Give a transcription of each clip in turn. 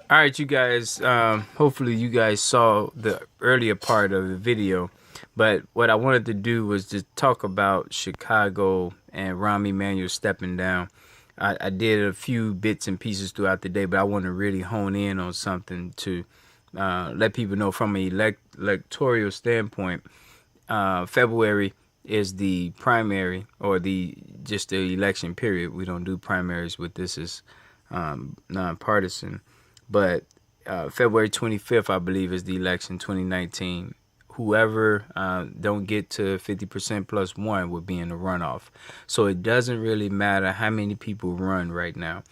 All right, you guys. Hopefully, you guys saw the earlier part of the video, but what I wanted to do was just talk about Chicago and Rahm Emanuel stepping down. I did a few bits and pieces throughout the day, but I want to really hone in on something to let people know from an electoral standpoint. February is the primary or the just the election period. We don't do primaries with this is nonpartisan. But February 25th, I believe, is the election 2019. Whoever don't get to 50% plus one would be in the runoff. So it doesn't really matter how many people run right now.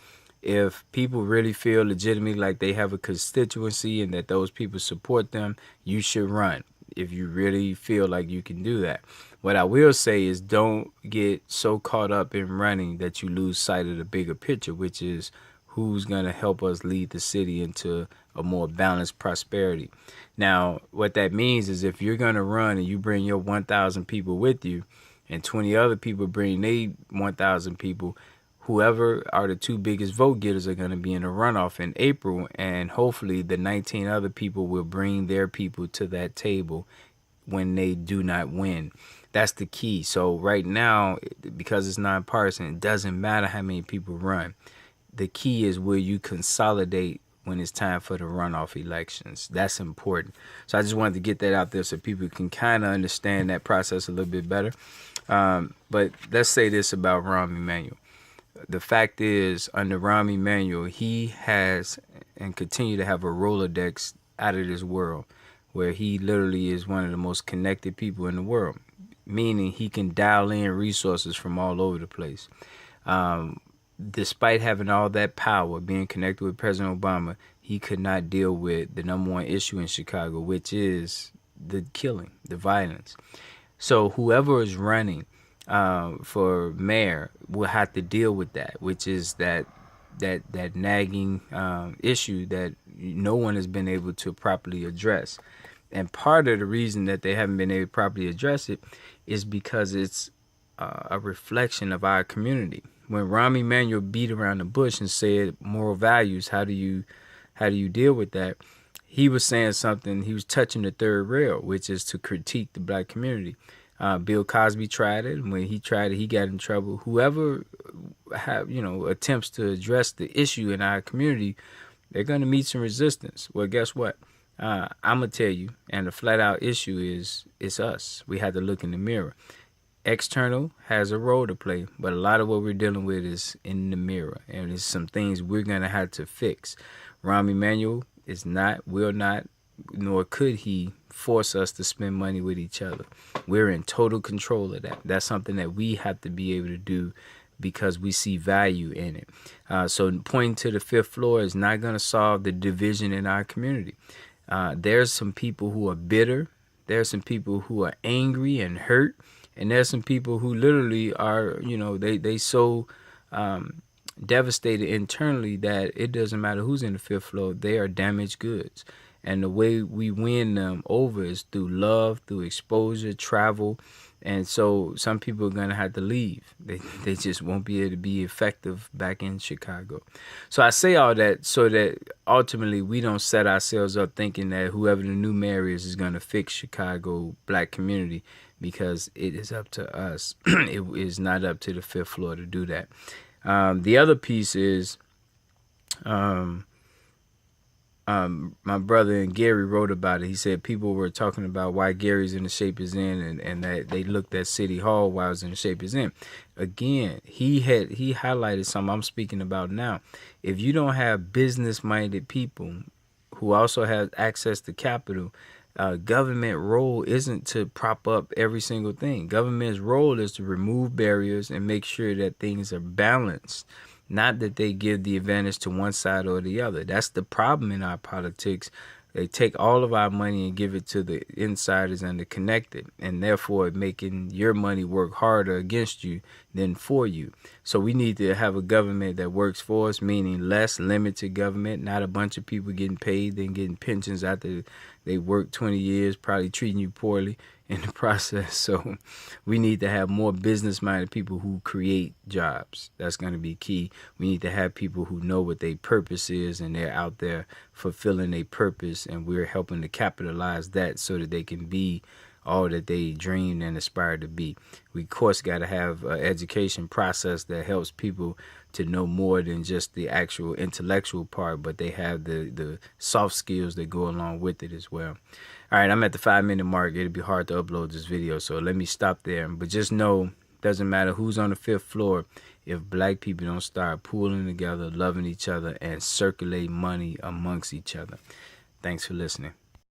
If people really feel legitimately like they have a constituency and that those people support them, you should run if you really feel like you can do that. What I will say is don't get so caught up in running that you lose sight of the bigger picture, which is who's going to help us lead the city into a more balanced prosperity. Now, what that means is if you're going to run and you bring your 1,000 people with you and 20 other people bring their 1,000 people, whoever are the two biggest vote getters are going to be in a runoff in April, and hopefully the 19 other people will bring their people to that table when they do not win. That's the key. So right now, because it's nonpartisan, it doesn't matter how many people run. The key is will you consolidate when it's time for the runoff elections. That's important. So I just wanted to get that out there so people can kind of understand that process a little bit better. But let's say this about Rahm Emanuel. The fact is, under Rahm Emanuel, he has and continue to have a Rolodex out of this world where he literally is one of the most connected people in the world, meaning he can dial in resources from all over the place. Despite having all that power, being connected with President Obama, he could not deal with the number one issue in Chicago, which is the killing, the violence. So whoever is running for mayor will have to deal with that, which is that nagging issue that no one has been able to properly address. And part of the reason that they haven't been able to properly address it is because it's a reflection of our community. When Rahm Emanuel beat around the bush and said moral values, how do you deal with that? He was saying something. He was touching the third rail, which is to critique the black community. Bill Cosby tried it, and when he tried it, he got in trouble. Whoever attempts to address the issue in our community, they're going to meet some resistance. Well, guess what? I'm gonna tell you, and the flat out issue is it's us. We have to look in the mirror. External has a role to play, but a lot of what we're dealing with is in the mirror, and there's some things we're gonna have to fix. Rahm Emanuel is not, will not, nor could he force us to spend money with each other. We're in total control of that. That's something that we have to be able to do because we see value in it. So pointing to the fifth floor is not going to solve the division in our community. There's some people who are bitter. There's some people who are angry and hurt. And there's some people who literally are, they so devastated internally that it doesn't matter who's in the fifth floor. They are damaged goods. And the way we win them over is through love, through exposure, travel. And so some people are going to have to leave. They just won't be able to be effective back in Chicago. So I say all that so that ultimately we don't set ourselves up thinking that whoever the new mayor is going to fix Chicago black community, because it is up to us. It is not up to the fifth floor to do that. The other piece is my brother and Gary wrote about it. He said people were talking about why Gary's in the shape he's in, and that they looked at City Hall while I was in the shape he's in. Again, he highlighted something I'm speaking about now. If you don't have business-minded people who also have access to capital, government role isn't to prop up every single thing. Government's role is to remove barriers and make sure that things are balanced. Not that they give the advantage to one side or the other. That's the problem in our politics. They take all of our money and give it to the insiders and the connected, and therefore making your money work harder against you than for you. So we need to have a government that works for us, meaning less limited government, not a bunch of people getting paid, then getting pensions after they work 20 years, probably treating you poorly in the process. So we need to have more business-minded people who create jobs. That's going to be key. We need to have people who know what their purpose is, and they're out there fulfilling their purpose, and we're helping to capitalize that so that they can be all that they dreamed and aspired to be. We, of course, got to have an education process that helps people to know more than just the actual intellectual part, but they have the soft skills that go along with it as well. All right, I'm at the 5-minute mark. It'll be hard to upload this video, so let me stop there. But just know, doesn't matter who's on the 5th floor, if black people don't start pooling together, loving each other, and circulating money amongst each other. Thanks for listening.